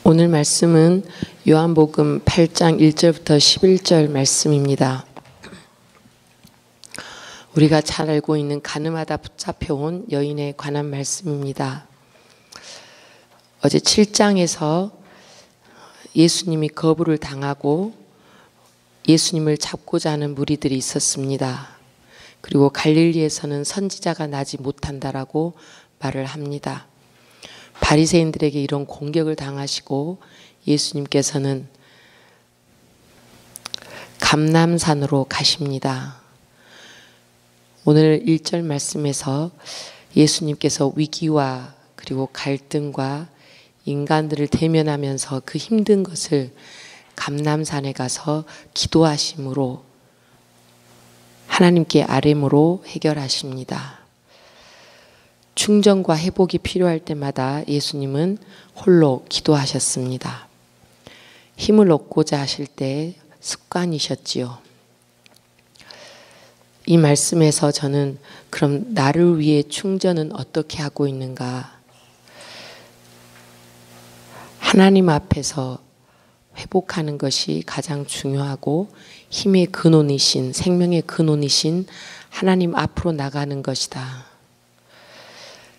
오늘 말씀은 요한복음 8장 1절부터 11절 말씀입니다. 우리가 잘 알고 있는 가늠하다 붙잡혀온 여인에 관한 말씀입니다. 어제 7장에서 예수님이 거부를 당하고 예수님을 잡고자 하는 무리들이 있었습니다. 그리고 갈릴리에서는 선지자가 나지 못한다라고 말을 합니다. 바리새인들에게 이런 공격을 당하시고 예수님께서는 감람산으로 가십니다. 오늘 1절 말씀에서 예수님께서 위기와 그리고 갈등과 인간들을 대면하면서 그 힘든 것을 감람산에 가서 기도하심으로 하나님께 아뢰므로 해결하십니다. 충전과 회복이 필요할 때마다 예수님은 홀로 기도하셨습니다. 힘을 얻고자 하실 때 습관이셨지요. 이 말씀에서 저는 그럼 나를 위해 충전은 어떻게 하고 있는가? 하나님 앞에서 회복하는 것이 가장 중요하고 힘의 근원이신, 생명의 근원이신 하나님 앞으로 나가는 것이다.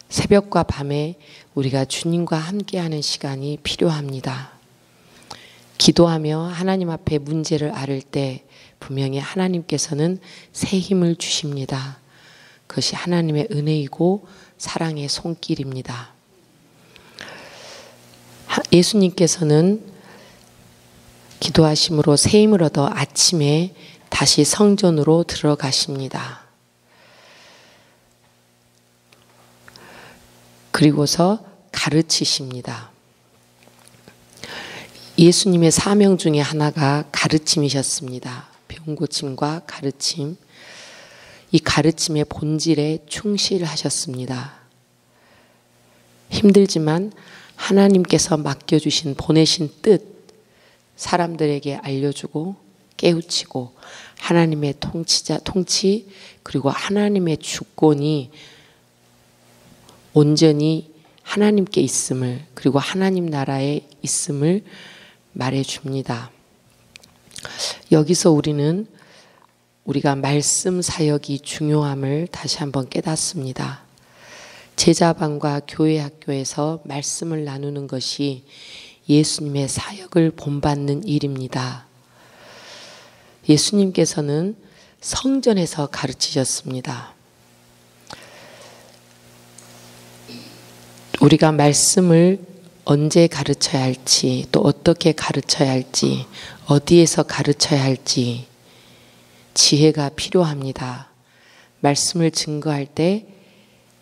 새벽과 밤에 우리가 주님과 함께하는 시간이 필요합니다. 기도하며 하나님 앞에 문제를 앓을 때 분명히 하나님께서는 새 힘을 주십니다. 그것이 하나님의 은혜이고 사랑의 손길입니다. 예수님께서는 기도하심으로 새 힘을 얻어 아침에 다시 성전으로 들어가십니다. 그리고서 가르치십니다. 예수님의 사명 중에 하나가 가르침이셨습니다. 병고침과 가르침. 이 가르침의 본질에 충실하셨습니다. 힘들지만 하나님께서 맡겨주신 보내신 뜻 사람들에게 알려주고 깨우치고 하나님의 통치 그리고 하나님의 주권이 온전히 하나님께 있음을 그리고 하나님 나라에 있음을 말해줍니다. 여기서 우리가 말씀 사역이 중요함을 다시 한번 깨닫습니다. 제자반과 교회 학교에서 말씀을 나누는 것이 예수님의 사역을 본받는 일입니다. 예수님께서는 성전에서 가르치셨습니다. 우리가 말씀을 언제 가르쳐야 할지, 또 어떻게 가르쳐야 할지, 어디에서 가르쳐야 할지 지혜가 필요합니다. 말씀을 증거할 때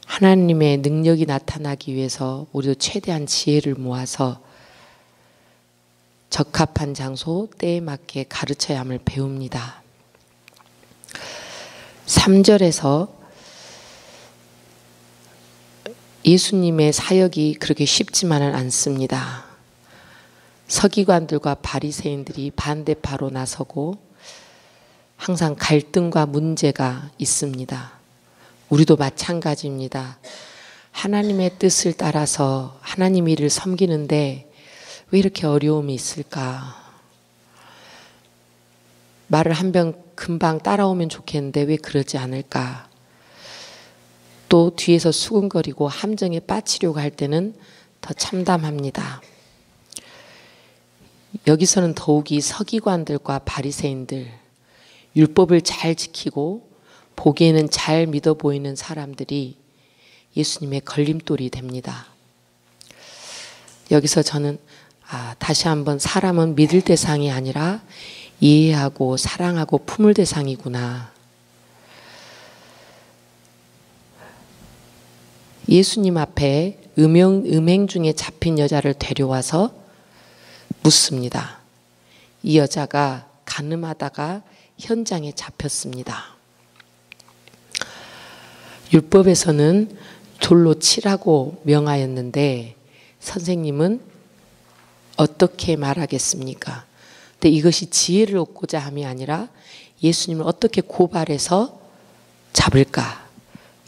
하나님의 능력이 나타나기 위해서 우리도 최대한 지혜를 모아서 적합한 장소, 때에 맞게 가르쳐야 함을 배웁니다. 3절에서 예수님의 사역이 그렇게 쉽지만은 않습니다. 서기관들과 바리새인들이 반대파로 나서고 항상 갈등과 문제가 있습니다. 우리도 마찬가지입니다. 하나님의 뜻을 따라서 하나님 일을 섬기는데 왜 이렇게 어려움이 있을까? 말을 한 번 금방 따라오면 좋겠는데 왜 그러지 않을까? 또 뒤에서 수근거리고 함정에 빠지려고 할 때는 더 참담합니다. 여기서는 더욱이 서기관들과 바리새인들, 율법을 잘 지키고 보기에는 잘 믿어 보이는 사람들이 예수님의 걸림돌이 됩니다. 여기서 저는 다시 한번 사람은 믿을 대상이 아니라 이해하고 사랑하고 품을 대상이구나. 예수님 앞에 음행 중에 잡힌 여자를 데려와서 묻습니다. 이 여자가 간음하다가 현장에 잡혔습니다. 율법에서는 돌로 치라고 명하였는데 선생님은 어떻게 말하겠습니까? 근데 이것이 지혜를 얻고자 함이 아니라 예수님을 어떻게 고발해서 잡을까?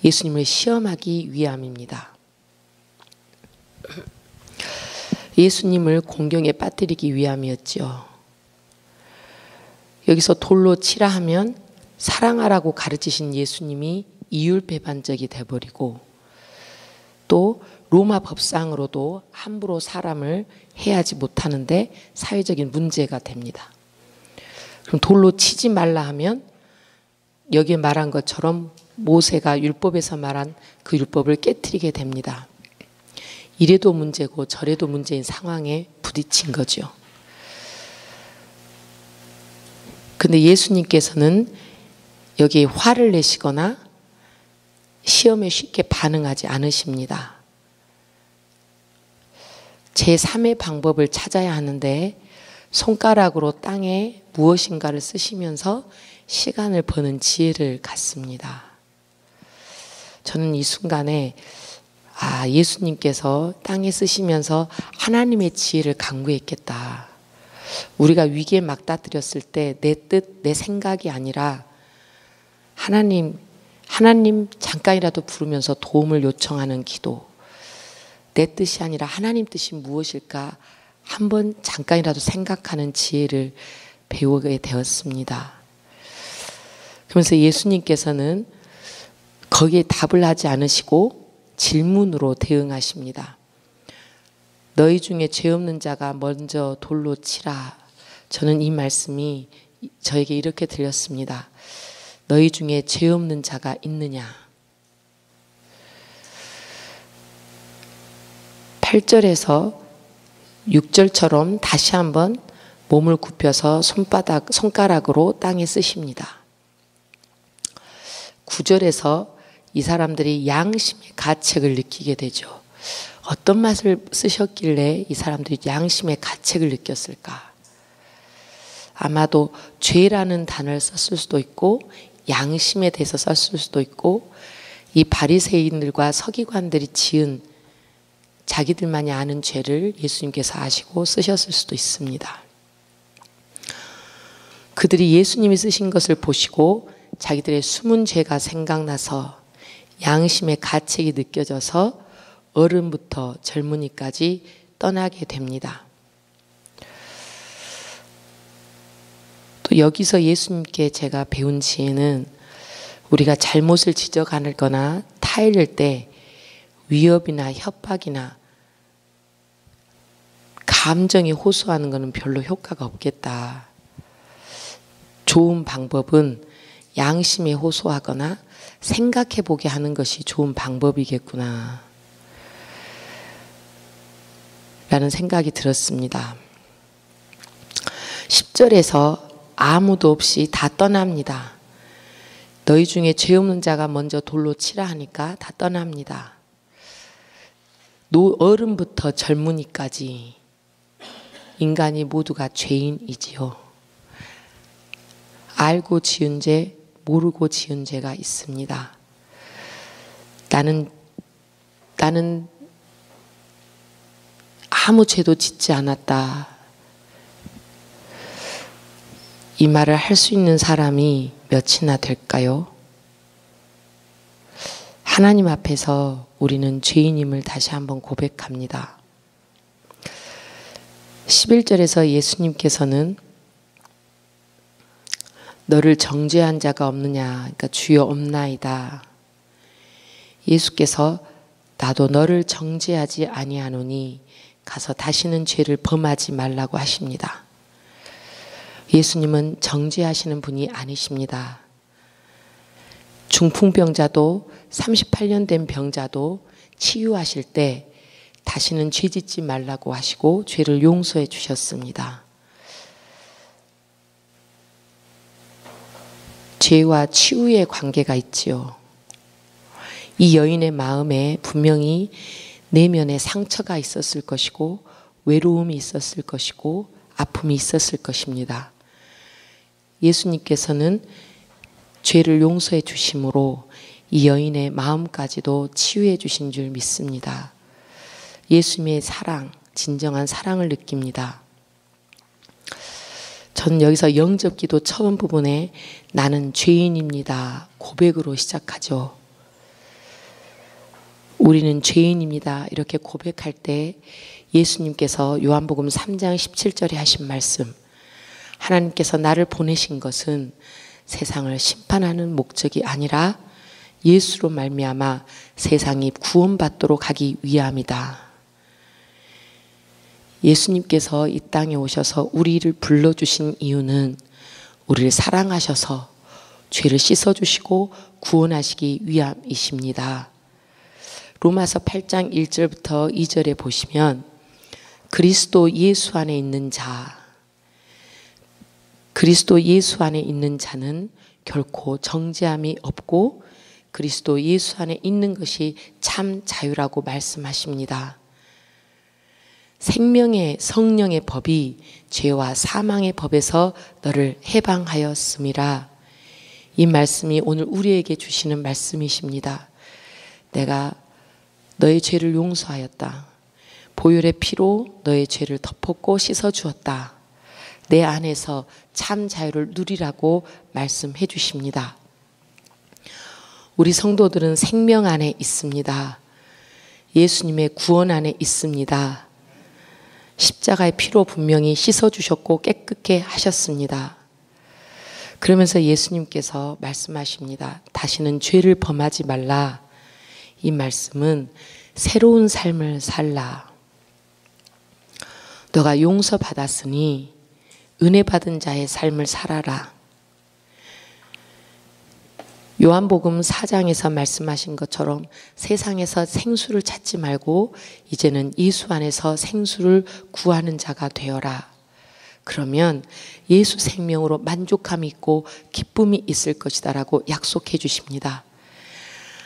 예수님을 시험하기 위함입니다. 예수님을 공경에 빠뜨리기 위함이었지요. 여기서 돌로 치라 하면 사랑하라고 가르치신 예수님이 이율배반적이 돼버리고, 또 로마 법상으로도 함부로 사람을 해하지 못하는데 사회적인 문제가 됩니다. 그럼 돌로 치지 말라 하면 여기에 말한 것처럼 모세가 율법에서 말한 그 율법을 깨트리게 됩니다. 이래도 문제고 저래도 문제인 상황에 부딪힌 거죠. 근데 예수님께서는 여기에 화를 내시거나 시험에 쉽게 반응하지 않으십니다. 제3의 방법을 찾아야 하는데 손가락으로 땅에 무엇인가를 쓰시면서 시간을 버는 지혜를 갖습니다. 저는 이 순간에 예수님께서 땅에 쓰시면서 하나님의 지혜를 강구했겠다. 우리가 위기에 막다뜨렸을 때 내 뜻, 내 생각이 아니라 하나님 잠깐이라도 부르면서 도움을 요청하는 기도. 내 뜻이 아니라 하나님 뜻이 무엇일까 한번 잠깐이라도 생각하는 지혜를 배우게 되었습니다. 그러면서 예수님께서는 거기에 답을 하지 않으시고 질문으로 대응하십니다. 너희 중에 죄 없는 자가 먼저 돌로 치라. 저는 이 말씀이 저에게 이렇게 들렸습니다. 너희 중에 죄 없는 자가 있느냐? 8절에서 6절처럼 다시 한번 몸을 굽혀서 손가락으로 땅에 쓰십니다. 9절에서 이 사람들이 양심의 가책을 느끼게 되죠. 어떤 맛을 쓰셨길래 이 사람들이 양심의 가책을 느꼈을까? 아마도 죄라는 단어를 썼을 수도 있고 양심에 대해서 썼을 수도 있고 이 바리새인들과 서기관들이 지은 자기들만이 아는 죄를 예수님께서 아시고 쓰셨을 수도 있습니다. 그들이 예수님이 쓰신 것을 보시고 자기들의 숨은 죄가 생각나서 양심의 가책이 느껴져서 어른부터 젊은이까지 떠나게 됩니다. 또 여기서 예수님께 제가 배운 지혜는 우리가 잘못을 지적하거나 타일릴 때 위협이나 협박이나 감정에 호소하는 것은 별로 효과가 없겠다. 좋은 방법은 양심에 호소하거나 생각해 보게 하는 것이 좋은 방법이겠구나 라는 생각이 들었습니다. 10절에서 아무도 없이 다 떠납니다. 너희 중에 죄 없는 자가 먼저 돌로 치라 하니까 다 떠납니다. 어른부터 젊은이까지 인간이 모두가 죄인이지요. 알고 지은 죄, 모르고 지은 죄가 있습니다. 나는 아무 죄도 짓지 않았다. 이 말을 할 수 있는 사람이 몇이나 될까요? 하나님 앞에서 우리는 죄인임을 다시 한번 고백합니다. 11절에서 예수님께서는 너를 정죄한 자가 없느냐, 그러니까 주여 없나이다. 예수께서 나도 너를 정죄하지 아니하노니 가서 다시는 죄를 범하지 말라고 하십니다. 예수님은 정죄하시는 분이 아니십니다. 중풍병자도 38년 된 병자도 치유하실 때 다시는 죄 짓지 말라고 하시고 죄를 용서해 주셨습니다. 죄와 치유의 관계가 있지요. 이 여인의 마음에 분명히 내면에 상처가 있었을 것이고 외로움이 있었을 것이고 아픔이 있었을 것입니다. 예수님께서는 죄를 용서해 주심으로 이 여인의 마음까지도 치유해 주신 줄 믿습니다. 예수님의 사랑, 진정한 사랑을 느낍니다. 저는 여기서 영접기도 처음 부분에 나는 죄인입니다. 고백으로 시작하죠. 우리는 죄인입니다. 이렇게 고백할 때 예수님께서 요한복음 3장 17절에 하신 말씀, 하나님께서 나를 보내신 것은 세상을 심판하는 목적이 아니라 예수로 말미암아 세상이 구원받도록 하기 위함이다. 예수님께서 이 땅에 오셔서 우리를 불러주신 이유는 우리를 사랑하셔서 죄를 씻어주시고 구원하시기 위함이십니다. 로마서 8장 1절부터 2절에 보시면 그리스도 예수 안에 있는 자, 그리스도 예수 안에 있는 자는 결코 정죄함이 없고 그리스도 예수 안에 있는 것이 참 자유라고 말씀하십니다. 생명의 성령의 법이 죄와 사망의 법에서 너를 해방하였음이라. 이 말씀이 오늘 우리에게 주시는 말씀이십니다. 내가 너의 죄를 용서하였다. 보혈의 피로 너의 죄를 덮었고 씻어주었다. 내 안에서 참 자유를 누리라고 말씀해 주십니다. 우리 성도들은 생명 안에 있습니다. 예수님의 구원 안에 있습니다. 십자가의 피로 분명히 씻어주셨고 깨끗게 하셨습니다. 그러면서 예수님께서 말씀하십니다. 다시는 죄를 범하지 말라. 이 말씀은 새로운 삶을 살라. 너가 용서받았으니 은혜 받은 자의 삶을 살아라. 요한복음 4장에서 말씀하신 것처럼 세상에서 생수를 찾지 말고 이제는 예수 안에서 생수를 구하는 자가 되어라. 그러면 예수 생명으로 만족함이 있고 기쁨이 있을 것이다 라고 약속해 주십니다.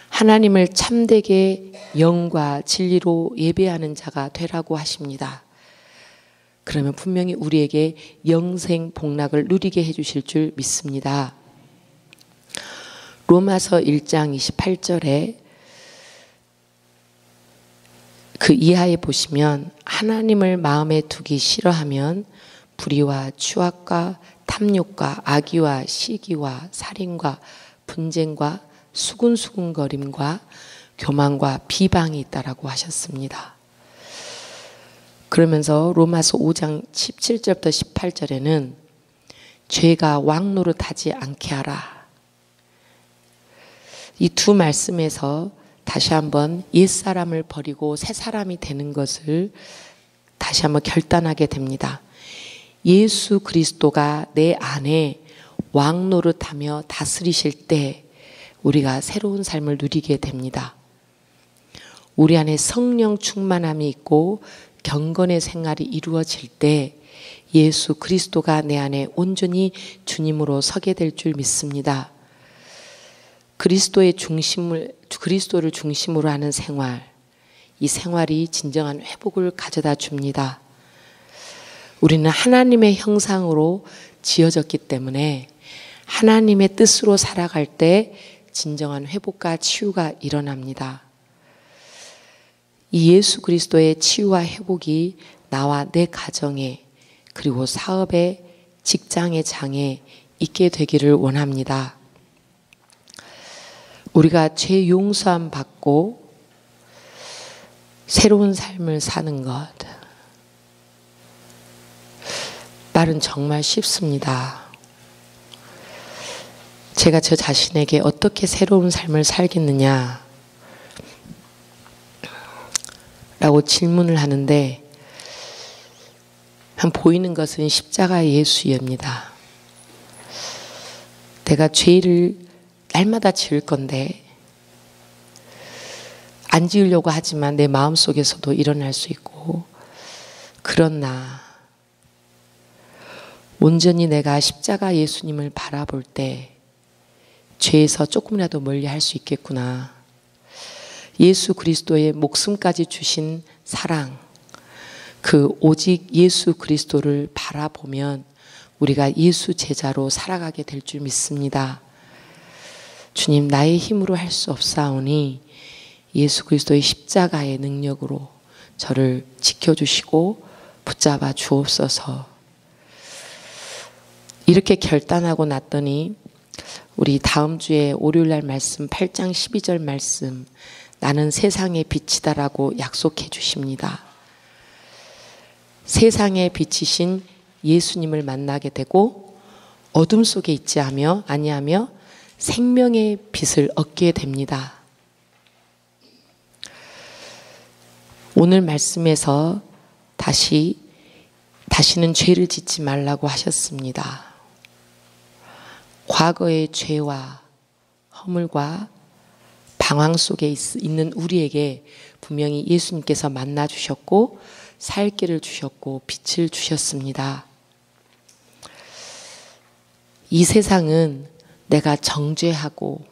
하나님을 참되게 영과 진리로 예배하는 자가 되라고 하십니다. 그러면 분명히 우리에게 영생 복락을 누리게 해주실 줄 믿습니다. 로마서 1장 28절에 그 이하에 보시면 하나님을 마음에 두기 싫어하면 불의와 추악과 탐욕과 악의와 시기와 살인과 분쟁과 수군수군거림과 교만과 비방이 있다라고 하셨습니다. 그러면서 로마서 5장 17절부터 18절에는 죄가 왕노릇하지 않게 하라. 이 두 말씀에서 다시 한번 옛사람을 버리고 새사람이 되는 것을 다시 한번 결단하게 됩니다. 예수 그리스도가 내 안에 왕노릇하며 다스리실 때 우리가 새로운 삶을 누리게 됩니다. 우리 안에 성령 충만함이 있고 경건의 생활이 이루어질 때 예수 그리스도가 내 안에 온전히 주님으로 서게 될 줄 믿습니다. 그리스도를 중심으로 하는 생활, 이 생활이 진정한 회복을 가져다 줍니다. 우리는 하나님의 형상으로 지어졌기 때문에 하나님의 뜻으로 살아갈 때 진정한 회복과 치유가 일어납니다. 이 예수 그리스도의 치유와 회복이 나와 내 가정에 그리고 사업에 직장의 장에 있게 되기를 원합니다. 우리가 죄 용서함 받고 새로운 삶을 사는 것, 말은 정말 쉽습니다. 제가 저 자신에게 어떻게 새로운 삶을 살겠느냐 라고 질문을 하는데 보이는 것은 십자가의 예수입니다. 내가 죄를 날마다 지을 건데 안 지으려고 하지만 내 마음속에서도 일어날 수 있고, 그런 나 온전히 내가 십자가 예수님을 바라볼 때 죄에서 조금이라도 멀리할 수 있겠구나. 예수 그리스도의 목숨까지 주신 사랑, 그 오직 예수 그리스도를 바라보면 우리가 예수 제자로 살아가게 될 줄 믿습니다. 주님, 나의 힘으로 할 수 없사오니 예수 그리스도의 십자가의 능력으로 저를 지켜주시고 붙잡아 주옵소서. 이렇게 결단하고 났더니 우리 다음 주에 월요일날 말씀 8장 12절 말씀, 나는 세상의 빛이다라고 약속해 주십니다. 세상에 비치신 예수님을 만나게 되고 어둠 속에 있지 아니하며 생명의 빛을 얻게 됩니다. 오늘 말씀에서 다시는 죄를 짓지 말라고 하셨습니다. 과거의 죄와 허물과 방황 속에 있는 우리에게 분명히 예수님께서 만나 주셨고 살 길을 주셨고 빛을 주셨습니다. 이 세상은 내가 정죄하고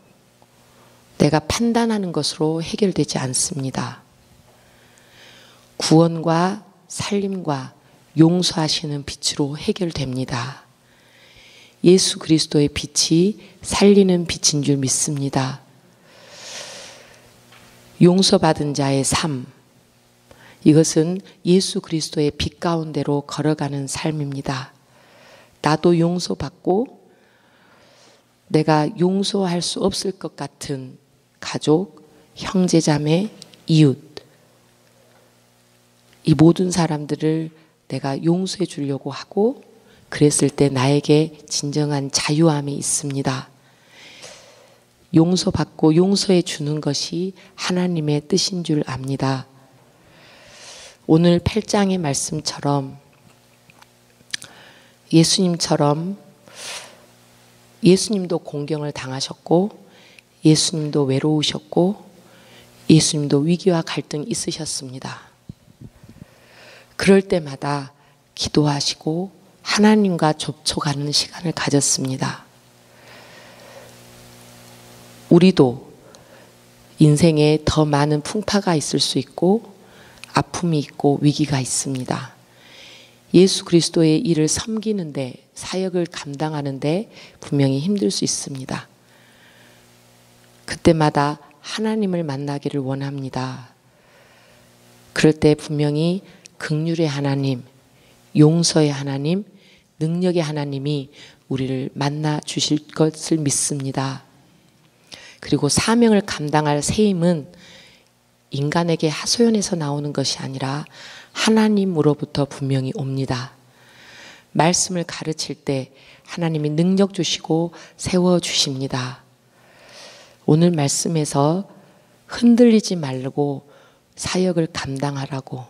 내가 판단하는 것으로 해결되지 않습니다. 구원과 살림과 용서하시는 빛으로 해결됩니다. 예수 그리스도의 빛이 살리는 빛인 줄 믿습니다. 용서받은 자의 삶, 이것은 예수 그리스도의 빛 가운데로 걸어가는 삶입니다. 나도 용서받고 내가 용서할 수 없을 것 같은 가족, 형제자매, 이웃, 이 모든 사람들을 내가 용서해 주려고 하고 그랬을 때 나에게 진정한 자유함이 있습니다. 용서받고 용서해 주는 것이 하나님의 뜻인 줄 압니다. 오늘 8장의 말씀처럼 예수님도 공경을 당하셨고 예수님도 외로우셨고 예수님도 위기와 갈등이 있으셨습니다. 그럴 때마다 기도하시고 하나님과 접촉하는 시간을 가졌습니다. 우리도 인생에 더 많은 풍파가 있을 수 있고 아픔이 있고 위기가 있습니다. 예수 그리스도의 일을 섬기는데 사역을 감당하는데 분명히 힘들 수 있습니다. 그때마다 하나님을 만나기를 원합니다. 그럴 때 분명히 긍휼의 하나님, 용서의 하나님, 능력의 하나님이 우리를 만나 주실 것을 믿습니다. 그리고 사명을 감당할 세임은 인간에게 하소연해서 나오는 것이 아니라 하나님으로부터 분명히 옵니다. 말씀을 가르칠 때 하나님이 능력 주시고 세워주십니다. 오늘 말씀에서 흔들리지 말고 사역을 감당하라고,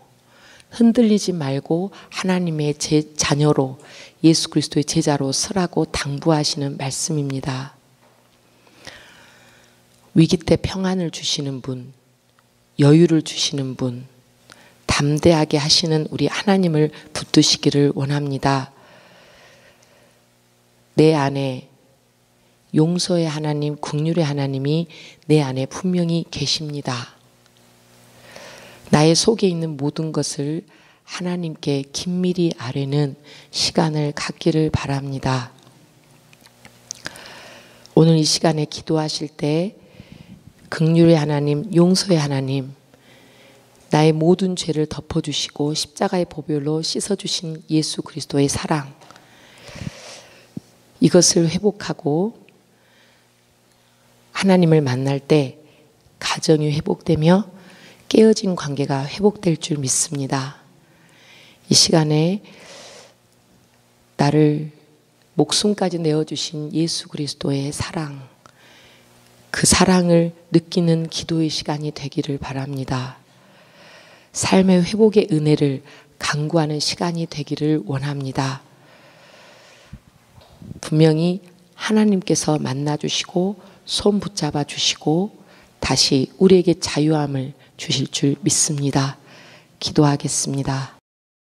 흔들리지 말고 하나님의 자녀로 예수 그리스도의 제자로 서라고 당부하시는 말씀입니다. 위기 때 평안을 주시는 분, 여유를 주시는 분, 담대하게 하시는 우리 하나님을 붙드시기를 원합니다. 내 안에 용서의 하나님, 긍휼의 하나님이 내 안에 분명히 계십니다. 나의 속에 있는 모든 것을 하나님께 긴밀히 아뢰는 시간을 갖기를 바랍니다. 오늘 이 시간에 기도하실 때 긍휼의 하나님, 용서의 하나님, 나의 모든 죄를 덮어주시고 십자가의 보혈로 씻어주신 예수 그리스도의 사랑, 이것을 회복하고 하나님을 만날 때 가정이 회복되며 깨어진 관계가 회복될 줄 믿습니다. 이 시간에 나를 목숨까지 내어주신 예수 그리스도의 사랑, 그 사랑을 느끼는 기도의 시간이 되기를 바랍니다. 삶의 회복의 은혜를 간구하는 시간이 되기를 원합니다. 분명히 하나님께서 만나주시고 손 붙잡아 주시고 다시 우리에게 자유함을 주실 줄 믿습니다. 기도하겠습니다.